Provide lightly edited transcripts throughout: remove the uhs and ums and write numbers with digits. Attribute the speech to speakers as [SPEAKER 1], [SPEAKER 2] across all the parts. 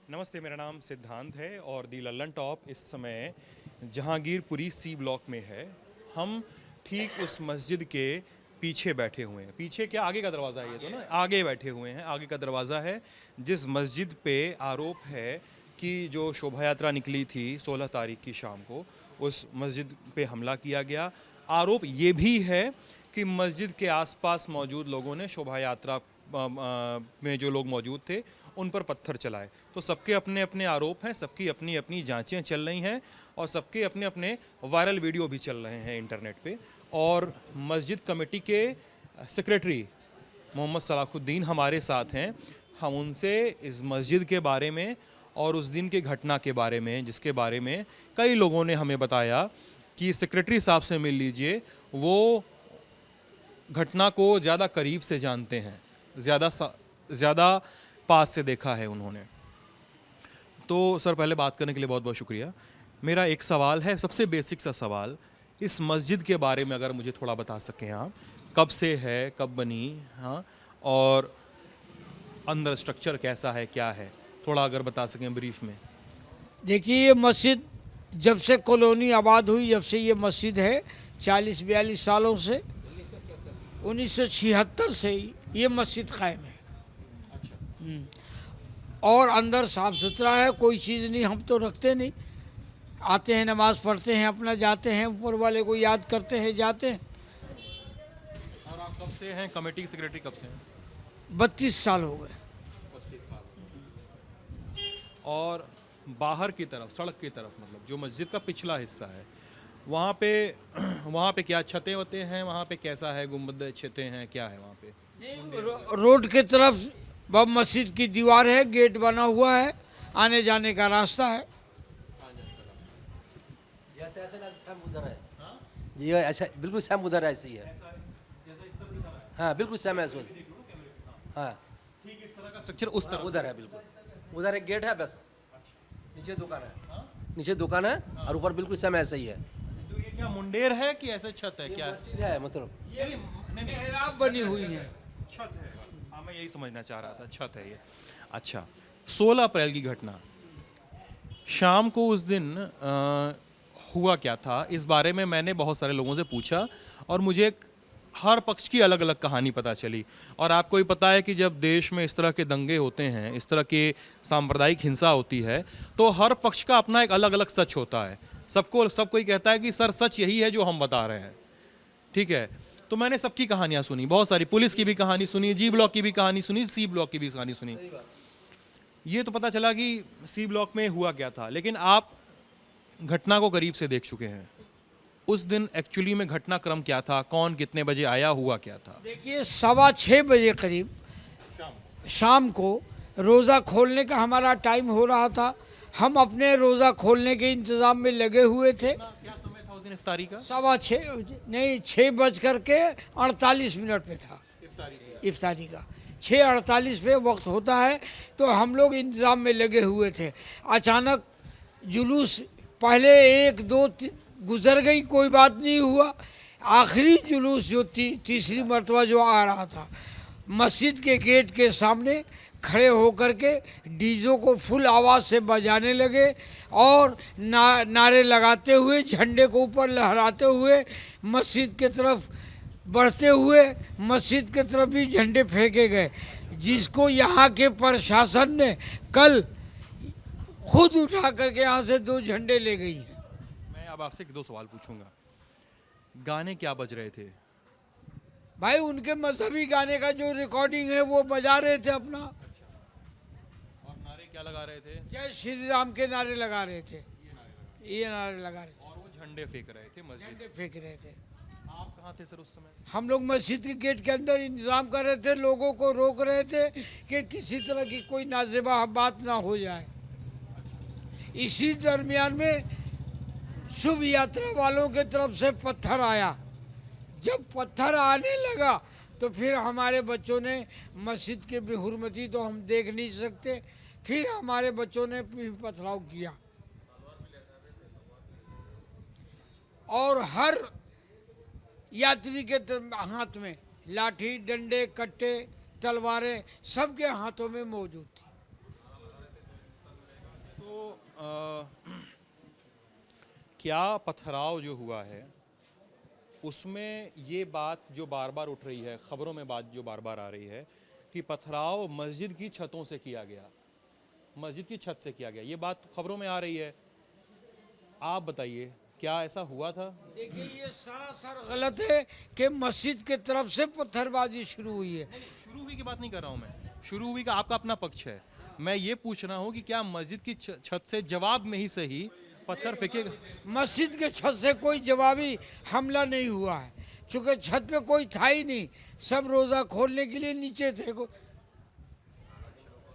[SPEAKER 1] नमस्ते, मेरा नाम सिद्धांत है और दी लल्लन टॉप इस समय जहांगीरपुरी सी ब्लॉक में है। हम ठीक उस मस्जिद के पीछे बैठे हुए हैं। पीछे क्या, आगे का दरवाज़ा है ये तो ना, आगे बैठे हुए हैं। आगे का दरवाज़ा है जिस मस्जिद पे आरोप है कि जो शोभा यात्रा निकली थी 16 तारीख की शाम को, उस मस्जिद पे हमला किया गया। आरोप ये भी है कि मस्जिद के आसपास मौजूद लोगों ने शोभा यात्रा में जो लोग मौजूद थे उन पर पत्थर चलाए। तो सबके अपने अपने आरोप हैं, सबकी अपनी अपनी जांचें चल रही हैं और सबके अपने अपने वायरल वीडियो भी चल रहे हैं इंटरनेट पे। और मस्जिद कमेटी के सेक्रेटरी मोहम्मद सलाहुद्दीन हमारे साथ हैं। हम उनसे इस मस्जिद के बारे में और उस दिन के घटना के बारे में, जिसके बारे में कई लोगों ने हमें बताया कि सेक्रेटरी साहब से मिल लीजिए, वो घटना को ज़्यादा करीब से जानते हैं, ज़्यादा पास से देखा है उन्होंने। तो सर, पहले बात करने के लिए बहुत बहुत शुक्रिया। मेरा एक सवाल है, सबसे बेसिक सा सवाल, इस मस्जिद के बारे में अगर मुझे थोड़ा बता सकें आप, कब से है, कब बनी, हाँ, और अंदर स्ट्रक्चर कैसा है, क्या है, थोड़ा अगर बता सकें ब्रीफ में।
[SPEAKER 2] देखिए, ये मस्जिद जब से कॉलोनी आबाद हुई, जब से ये मस्जिद है 40-42 सालों से, 1976 से ही ये मस्जिद कायम है। और अंदर साफ सुथरा है, कोई चीज़ नहीं, हम तो रखते नहीं, आते हैं, नमाज पढ़ते हैं, अपना जाते हैं, ऊपर वाले को याद करते हैं, जाते हैं।
[SPEAKER 1] और आप कब से हैं कमेटी के सेक्रेटरी, कब से हैं?
[SPEAKER 2] 32 साल हो गए।
[SPEAKER 1] 32 साल। और बाहर की तरफ, सड़क की तरफ, मतलब जो मस्जिद का पिछला हिस्सा है, वहाँ पे क्या छतें वतें हैं, वहाँ पे कैसा है, गुंबद छतें हैं, क्या है वहाँ पे?
[SPEAKER 2] रोड की तरफ मस्जिद की दीवार है, गेट बना हुआ है, आने जाने का रास्ता है।
[SPEAKER 3] जैसे ऐसे ना सेम उधर है। जी ऐसा बिल्कुल सेम उधर ऐसे ही है। हाँ बिल्कुल सेम ऐसे। हाँ
[SPEAKER 1] ठीक इस तरह का स्ट्रक्चर उस तरफ
[SPEAKER 3] उधर है, बिल्कुल उधर एक गेट है, बस नीचे दुकान है। नीचे दुकान है और ऊपर बिल्कुल सेम ऐसा ही है।
[SPEAKER 1] तो ये क्या मुंडेर है कि ऐसा छत है, क्या
[SPEAKER 3] मस्जिद है, मतलब
[SPEAKER 2] मेहराब बनी हुई है।
[SPEAKER 1] छत है? हाँ, मैं यही समझना चाह रहा था, छत है ये। अच्छा, 16 अप्रैल की घटना, शाम को उस दिन हुआ क्या था, इस बारे में मैंने बहुत सारे लोगों से पूछा और मुझे हर पक्ष की अलग अलग कहानी पता चली। और आपको ही पता है कि जब देश में इस तरह के दंगे होते हैं, इस तरह के सांप्रदायिक हिंसा होती है, तो हर पक्ष का अपना एक अलग अलग सच होता है। सब कोई कहता है कि सर सच यही है जो हम बता रहे हैं, ठीक है। तो मैंने सबकी कहानियाँ सुनी, बहुत सारी, पुलिस की भी कहानी सुनी, जी ब्लॉक की भी कहानी सुनी, सी ब्लॉक की भी कहानी सुनी। ये तो पता चला कि सी ब्लॉक में हुआ क्या था, लेकिन आप घटना को करीब से देख चुके हैं। उस दिन एक्चुअली में घटनाक्रम क्या था, कौन कितने बजे आया, हुआ क्या था?
[SPEAKER 2] देखिए, 6:15 बजे करीब शाम को रोज़ा खोलने का हमारा टाइम हो रहा था। हम अपने रोज़ा खोलने के इंतज़ाम में लगे हुए थे।
[SPEAKER 1] क्या समय था उस दिन इफ्तारी का?
[SPEAKER 2] 6:15 नहीं, 6:48 पे था इफ्तारी का। 6:48 पे वक्त होता है, तो हम लोग इंतज़ाम में लगे हुए थे। अचानक जुलूस पहले 1-2 गुजर गई, कोई बात नहीं हुआ। आखिरी जुलूस जो तीसरी मरतबा जो आ रहा था, मस्जिद के गेट के सामने खड़े होकर के डीजों को फुल आवाज़ से बजाने लगे और नारे लगाते हुए, झंडे को ऊपर लहराते हुए, मस्जिद के तरफ बढ़ते हुए, मस्जिद के तरफ भी झंडे फेंके गए, जिसको यहाँ के प्रशासन ने कल खुद उठा करके यहाँ से 2 झंडे ले गई हैं।
[SPEAKER 1] मैं अब आपसे 2 सवाल पूछूंगा। गाने क्या बज रहे थे?
[SPEAKER 2] भाई, उनके मजहबी गाने का जो रिकॉर्डिंग है वो बजा रहे थे अपना।
[SPEAKER 1] और नारे क्या लगा रहे थे?
[SPEAKER 2] जय श्री राम के नारे लगा रहे थे, ये नारे लगा रहे थे,
[SPEAKER 1] और वो झंडे फेंक रहे थे मस्जिद।
[SPEAKER 2] झंडे फेंक रहे थे।
[SPEAKER 1] आप कहाँ थे सर उस समय?
[SPEAKER 2] हम लोग मस्जिद के गेट के अंदर इंतजाम कर रहे थे, लोगों को रोक रहे थे कि किसी तरह की कोई नाजेबा बात ना हो जाए। इसी दरमियान में शुभ यात्रा वालों के तरफ से पत्थर आया। जब पत्थर आने लगा तो फिर हमारे बच्चों ने, मस्जिद के बेहुरमती तो हम देख नहीं सकते, फिर हमारे बच्चों ने भी पथराव किया और हर यात्री के हाथ में लाठी, डंडे, कट्टे, तलवारें सबके हाथों में मौजूद थी।
[SPEAKER 1] तो क्या पथराव जो हुआ है उसमें ये बात जो बार बार उठ रही है, खबरों में बात जो बार बार आ रही है कि पथराव मस्जिद की छतों से किया गया, मस्जिद की छत से किया गया, ये बात खबरों में आ रही है। आप बताइए क्या ऐसा हुआ था?
[SPEAKER 2] देखिए ये सरासर गलत है कि मस्जिद के तरफ से पत्थरबाजी शुरू हुई है।
[SPEAKER 1] शुरू हुई की बात नहीं कर रहा हूँ मैं, शुरू हुई का आपका अपना पक्ष है। मैं ये पूछ रहा हूँ कि क्या मस्जिद की छत से जवाब में ही सही पत्थर फेंकेगा?
[SPEAKER 2] मस्जिद के छत से कोई जवाबी हमला नहीं हुआ है, क्योंकि छत पे कोई था ही नहीं, सब रोज़ा खोलने के लिए नीचे थे।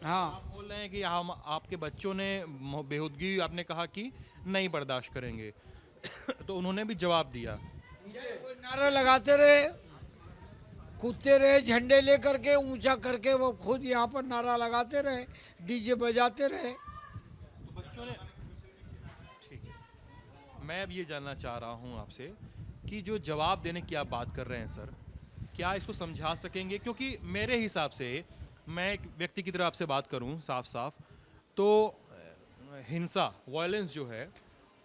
[SPEAKER 2] हाँ,
[SPEAKER 1] आप बोल रहे हैं कि हम आपके बच्चों ने बेहूदगी आपने कहा कि नहीं बर्दाश्त करेंगे तो उन्होंने भी जवाब दिया।
[SPEAKER 2] कोई नारा लगाते रहे, कूदते रहे, झंडे लेकर के ऊंचा करके वो खुद यहाँ पर नारा लगाते रहे, डीजे बजाते रहे।
[SPEAKER 1] तो बच्चों ने, ठीक है, मैं अब ये जानना चाह रहा हूँ आपसे कि जो जवाब देने की आप बात कर रहे हैं सर, क्या इसको समझा सकेंगे? क्योंकि मेरे हिसाब से, मैं एक व्यक्ति की तरह आपसे बात करूं साफ साफ, तो हिंसा, वायलेंस जो है,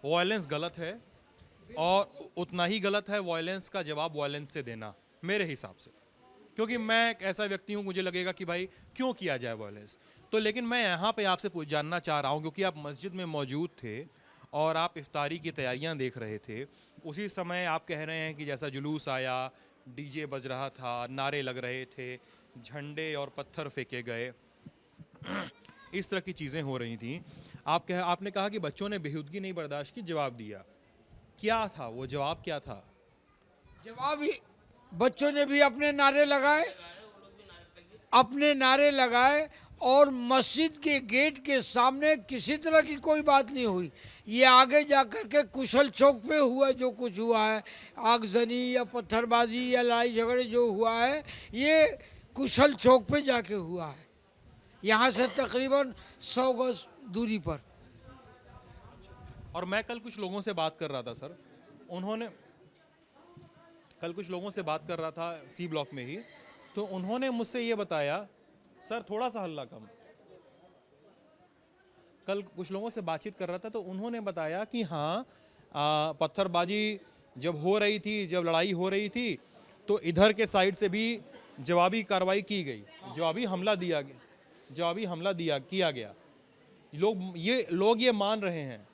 [SPEAKER 1] वायलेंस गलत है और उतना ही गलत है वायलेंस का जवाब वायलेंस से देना, मेरे हिसाब से। क्योंकि मैं एक ऐसा व्यक्ति हूं, मुझे लगेगा कि भाई क्यों किया जाए वायलेंस। तो लेकिन मैं यहाँ पे आपसे जानना चाह रहा हूँ, क्योंकि आप मस्जिद में मौजूद थे और आप इफ्तारी की तैयारियां देख रहे थे, उसी समय आप कह रहे हैं कि जैसा जुलूस आया, डीजे बज रहा था, नारे लग रहे थे, झंडे और पत्थर फेंके गए, इस तरह की चीज़ें हो रही थी। आपने कहा कि बच्चों ने बेहूदगी नहीं बर्दाश्त की, जवाब दिया। क्या था वो जवाब, क्या था?
[SPEAKER 2] जवाब ही बच्चों ने भी अपने नारे लगाए, और मस्जिद के गेट के सामने किसी तरह की कोई बात नहीं हुई। ये आगे जाकर के कुशल चौक पे हुआ जो कुछ हुआ है, आगजनी या पत्थरबाजी या लड़ाई झगड़े जो हुआ है, ये कुशल चौक पे जाके हुआ है, यहाँ से तकरीबन 100 गज दूरी पर।
[SPEAKER 1] और मैं कल कुछ लोगों से बात कर रहा था सर, कल कुछ लोगों से बात कर रहा था सी ब्लॉक में ही, तो उन्होंने मुझसे ये बताया, सर थोड़ा सा हल्ला कम। कल कुछ लोगों से बातचीत कर रहा था तो उन्होंने बताया कि हाँ, पत्थरबाजी जब हो रही थी, जब लड़ाई हो रही थी, तो इधर के साइड से भी जवाबी कार्रवाई की गई, जवाबी हमला किया गया। लोग ये मान रहे हैं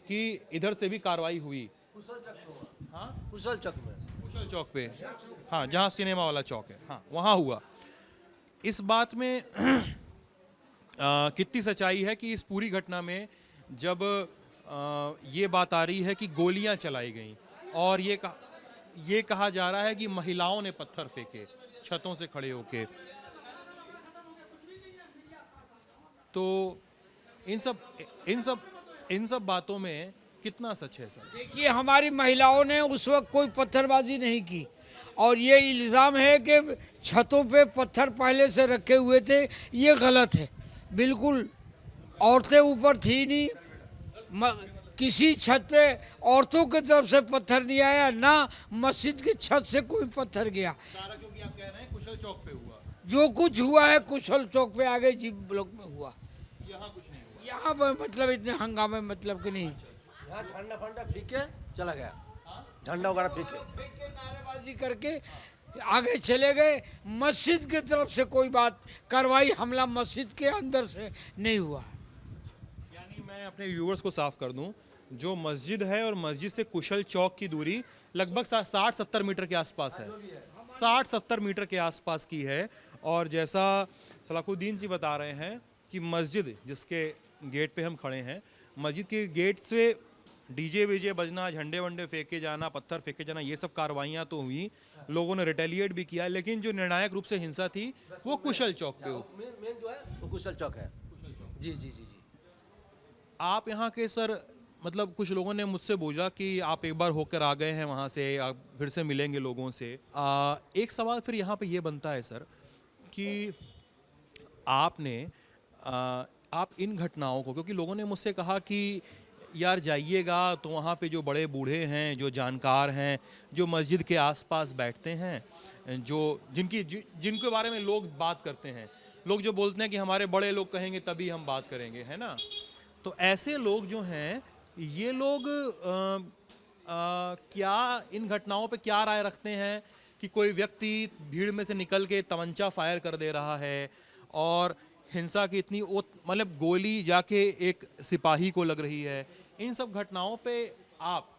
[SPEAKER 1] कि इधर से भी कार्रवाई हुई।
[SPEAKER 3] कुशल चौक में,
[SPEAKER 1] कुशल चौक पे, हाँ, जहाँ सिनेमा वाला चौक है, हाँ, वहाँ हुआ। इस बात में कितनी सच्चाई है कि इस पूरी घटना में जब ये बात आ रही है कि गोलियां चलाई गईं और ये कहा जा रहा है कि महिलाओं ने पत्थर फेंके छतों से खड़े होके, तो इन सब बातों में कितना सच है सर?
[SPEAKER 2] देखिए, हमारी महिलाओं ने उस वक्त कोई पत्थरबाजी नहीं की, और ये इल्ज़ाम है कि छतों पे पत्थर पहले से रखे हुए थे, ये गलत है बिल्कुल। औरतें ऊपर थी नहीं, किसी छत पे औरतों की तरफ से पत्थर नहीं आया, ना मस्जिद की छत से कोई पत्थर गया।
[SPEAKER 1] सारा क्योंकि आप कह रहे हैं कुशल चौक पे हुआ,
[SPEAKER 2] जो कुछ हुआ है कुशल चौक पे आगे जी ब्लॉक में हुआ,
[SPEAKER 1] यहाँ कुछ नहीं हुआ।
[SPEAKER 2] यहाँ पर मतलब इतने हंगामे मतलब कि नहीं।
[SPEAKER 3] यहाँ झंडा फंडा फेंक के चला गया, झंडा वगैरह फेंक के
[SPEAKER 2] नारेबाजी करके आगे चले गए। मस्जिद की तरफ से कोई बात, कार्रवाई, हमला मस्जिद के अंदर से नहीं हुआ।
[SPEAKER 1] यानी मैं अपने व्यूअर्स को साफ कर दूं, जो मस्जिद है और मस्जिद से कुशल चौक की दूरी लगभग 60-70 मीटर के आसपास है, 60-70 मीटर के आसपास की है। और जैसा सलाखुद्दीन जी बता रहे हैं कि मस्जिद जिसके गेट पे हम खड़े हैं, मस्जिद के गेट से डीजे वीजे बजना, झंडे वंडे फेंके जाना, पत्थर फेंके जाना, ये सब कार्रवाइयाँ तो हुई, लोगों ने रिटेलिएट भी किया, लेकिन जो निर्णायक रूप से हिंसा थी वो कुशल चौक पे हुई।
[SPEAKER 3] मेन जो है वो कुशल चौक है। जी जी जी जी।
[SPEAKER 1] आप यहाँ के सर, मतलब कुछ लोगों ने मुझसे बोला कि आप एक बार होकर आ गए हैं वहाँ से, आप फिर से मिलेंगे लोगों से। एक सवाल फिर यहाँ पे ये बनता है सर कि आप इन घटनाओं को, क्योंकि लोगों ने मुझसे कहा कि यार जाइएगा तो वहाँ पे जो बड़े बूढ़े हैं, जो जानकार हैं, जो मस्जिद के आसपास बैठते हैं, जिनके बारे में लोग बात करते हैं, लोग जो बोलते हैं कि हमारे बड़े लोग कहेंगे तभी हम बात करेंगे, है ना, तो ऐसे लोग जो हैं, ये लोग क्या इन घटनाओं पे क्या राय रखते हैं कि कोई व्यक्ति भीड़ में से निकल के तमंचा फायर कर दे रहा है और हिंसा की इतनी मतलब गोली जाके एक सिपाही को लग रही है, इन सब घटनाओं पे आप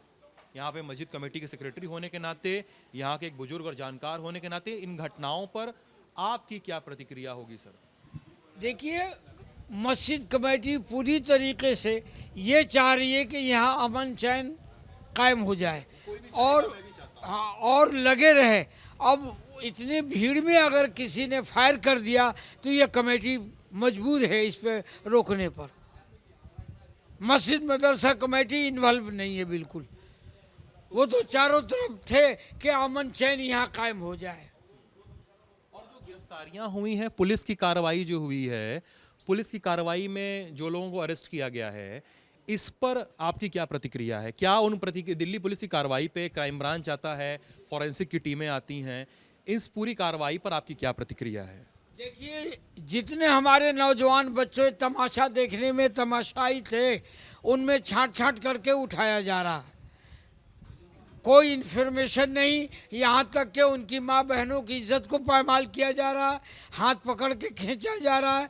[SPEAKER 1] यहाँ पे मस्जिद कमेटी के सेक्रेटरी होने के नाते, यहाँ के एक बुजुर्ग और जानकार होने के नाते, इन घटनाओं पर आपकी क्या प्रतिक्रिया होगी सर?
[SPEAKER 2] देखिए, मस्जिद कमेटी पूरी तरीके से ये चाह रही है कि यहाँ अमन चैन कायम हो जाए और हाँ, और लगे रहे। अब इतनी भीड़ में अगर किसी ने फायर कर दिया तो ये कमेटी मजबूर है इस पे रोकने पर। मस्जिद मदरसा कमेटी इन्वॉल्व नहीं है बिल्कुल, वो तो चारों तरफ थे कि अमन चैन यहाँ कायम हो जाए।
[SPEAKER 1] और जो गिरफ्तारियां हुई हैं, पुलिस की कार्रवाई जो हुई है, पुलिस की कार्रवाई में जो लोगों को अरेस्ट किया गया है, इस पर आपकी क्या प्रतिक्रिया है? क्या उन दिल्ली पुलिस की कार्रवाई पे क्राइम ब्रांच आता है, फॉरेंसिक की टीमें आती हैं, इस पूरी कार्रवाई पर आपकी क्या प्रतिक्रिया है?
[SPEAKER 2] देखिए, जितने हमारे नौजवान बच्चे तमाशा देखने में तमाशाई थे, उनमें छांट छांट करके उठाया जा रहा है। कोई इन्फॉर्मेशन नहीं, यहाँ तक कि उनकी माँ बहनों की इज्जत को पामाल किया जा रहा है, हाथ पकड़ के खींचा जा रहा है।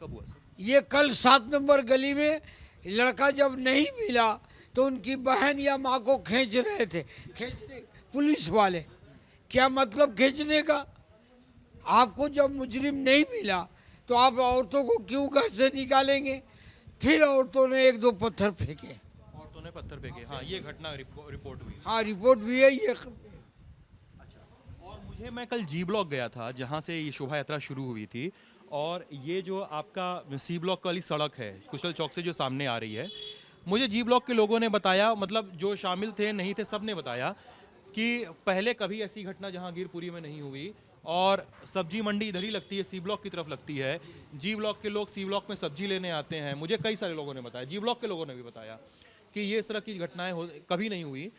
[SPEAKER 1] कब हुआ सर?
[SPEAKER 2] ये कल 7 नंबर गली में लड़का जब नहीं मिला तो उनकी बहन या माँ को खींच रहे थे, खींचने पुलिस वाले। क्या मतलब खींचने का? आपको जब मुजरिम नहीं मिला तो आप औरतों को क्यों घर से निकालेंगे? फिर औरतों ने 1-2 पत्थर फेंके।
[SPEAKER 1] औरतों ने पत्थर फेंके, हाँ, ये घटना रिपोर्ट हुई।
[SPEAKER 2] हाँ, रिपोर्ट भी है ये।
[SPEAKER 1] अच्छा, और मैं कल जी ब्लॉक गया था जहाँ से ये शोभा यात्रा शुरू हुई थी, और ये जो आपका सी ब्लॉक वाली सड़क है कुशल चौक से जो सामने आ रही है, मुझे जी ब्लॉक के लोगों ने बताया, मतलब जो शामिल थे नहीं थे सब ने बताया कि पहले कभी ऐसी घटना जहांगीरपुरी में नहीं हुई, और सब्जी मंडी इधर ही लगती है, सी ब्लॉक की तरफ लगती है। जी ब्लॉक के लोग सी ब्लॉक में सब्जी लेने आते हैं, मुझे कई सारे लोगों ने बताया, जी ब्लॉक के लोगों ने भी बताया कि ये इस तरह की घटनाएं कभी नहीं हुई।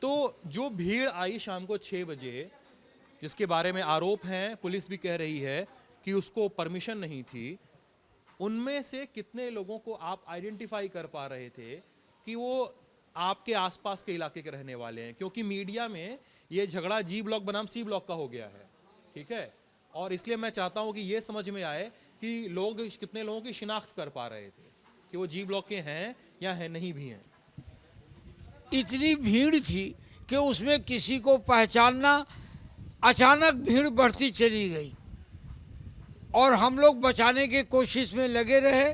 [SPEAKER 1] तो जो भीड़ आई शाम को 6 बजे, जिसके बारे में आरोप हैं, पुलिस भी कह रही है कि उसको परमिशन नहीं थी, उनमें से कितने लोगों को आप आइडेंटिफाई कर पा रहे थे कि वो आपके आसपास के इलाके के रहने वाले हैं? क्योंकि मीडिया में ये झगड़ा जी ब्लॉक बनाम सी ब्लॉक का हो गया है, ठीक है, और इसलिए मैं चाहता हूं कि ये समझ में आए कि लोग कितने लोगों की शिनाख्त कर पा रहे थे कि वो जी ब्लॉक के हैं या है नहीं भी हैं।
[SPEAKER 2] इतनी भीड़ थी कि उसमें किसी को पहचानना, अचानक भीड़ बढ़ती चली गई और हम लोग बचाने की कोशिश में लगे रहे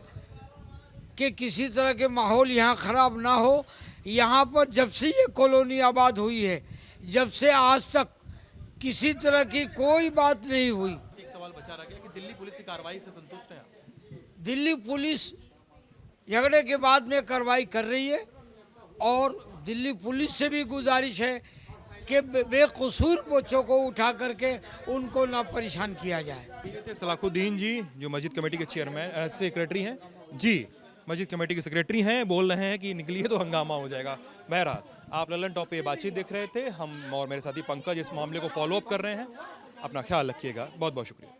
[SPEAKER 2] कि किसी तरह के माहौल यहाँ ख़राब ना हो। यहाँ पर जब से ये कॉलोनी आबाद हुई है, जब से आज तक किसी तरह की कोई बात नहीं हुई।
[SPEAKER 1] एक सवाल बचा रह गया कि दिल्ली पुलिस की कार्रवाई से संतुष्ट हैं आप?
[SPEAKER 2] दिल्ली पुलिस झगड़े के बाद में कार्रवाई कर रही है और दिल्ली पुलिस से भी गुजारिश है कि बेकसूर बच्चों को उठा करके उनको ना परेशान किया जाए।
[SPEAKER 1] ये थे सलाखुद्दीन जी, जो मस्जिद कमेटी के चेयरमैन सेक्रेटरी हैं जी, मस्जिद कमेटी के सेक्रेटरी हैं, बोल रहे हैं कि निकलिए तो हंगामा हो जाएगा। बहरहाल, आप ललन टॉप पे ये बातचीत देख रहे थे, हम और मेरे साथी पंकज इस मामले को फॉलो अप कर रहे हैं। अपना ख्याल रखिएगा, बहुत बहुत शुक्रिया।